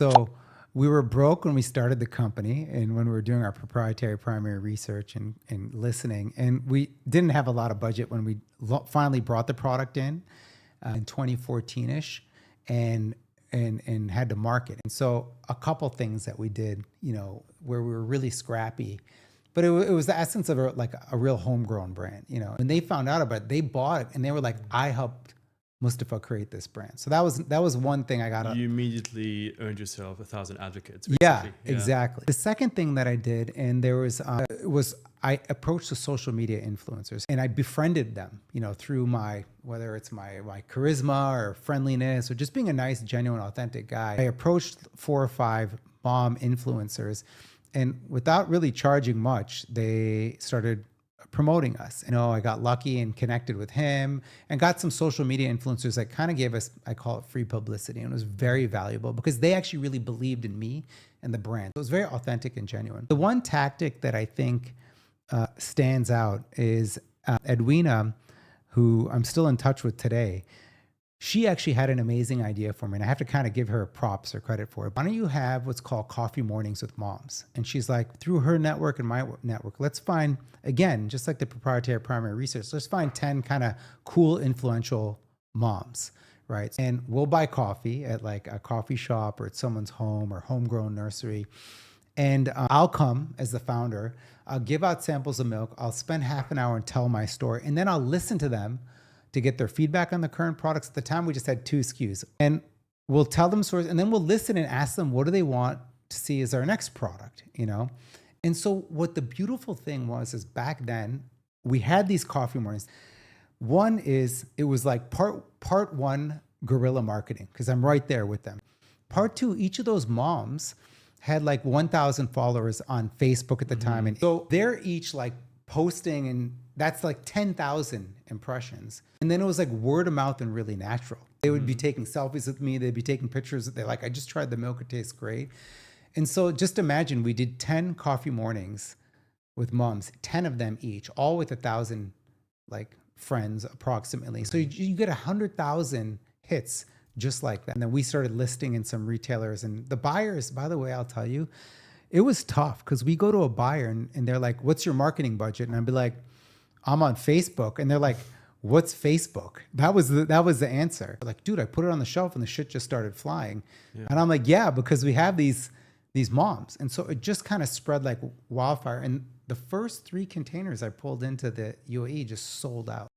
So we were broke when we started the company and when we were doing our proprietary primary research and listening. And we didn't have a lot of budget when we finally brought the product in 2014-ish and had to market. And so a couple things that we did, where we were really scrappy, but it was the essence of a real homegrown brand, When they found out about it, they bought it and they were like, I helped Mustafa create this brand. So that was one thing I got. You immediately earned yourself 1,000 advocates. Yeah, exactly. The second thing that I did, and there was I approached the social media influencers and I befriended them, through whether it's my charisma or friendliness or just being a nice, genuine, authentic guy. I approached 4 or 5 mom influencers, and without really charging much, they started promoting us. I got lucky and connected with him and got some social media influencers that kind of gave us, I call it free publicity. And it was very valuable because they actually really believed in me and the brand. It was very authentic and genuine. The one tactic that I think stands out is Edwina, who I'm still in touch with today. She actually had an amazing idea for me, and I have to kind of give her props or credit for it. Why don't you have what's called coffee mornings with moms? And she's like, through her network and my network, let's find, again, just like the proprietary primary research, let's find 10 kind of cool, influential moms, right? And we'll buy coffee at like a coffee shop or at someone's home or homegrown nursery. And I'll come as the founder. I'll give out samples of milk. I'll spend half an hour and tell my story. And then I'll listen to them to get their feedback on the current products. At the time, we just had 2 SKUs. And we'll tell them stories, and then we'll listen and ask them, what do they want to see as our next product, And so what the beautiful thing is back then, we had these coffee mornings. One is, it was like part 1, guerrilla marketing, because I'm right there with them. Part 2, each of those moms had like 1,000 followers on Facebook at the time. And so they're each like posting, and that's like 10,000 impressions. And then it was like word of mouth and really natural. They would be taking selfies with me. They'd be taking pictures. They're like, I just tried the milk. It tastes great. And so just imagine we did 10 coffee mornings with moms, 10 of them each, all with 1,000 like friends approximately. So you get 100,000 hits just like that. And then we started listing in some retailers, and the buyers, by the way, I'll tell you, it was tough because we go to a buyer and they're like, what's your marketing budget? And I'd be like, I'm on Facebook. And they're like, what's Facebook? That was the answer. They're like, dude, I put it on the shelf and the shit just started flying. Yeah. And I'm like, yeah, because we have these moms. And so it just kind of spread like wildfire. And the first 3 containers I pulled into the UAE just sold out.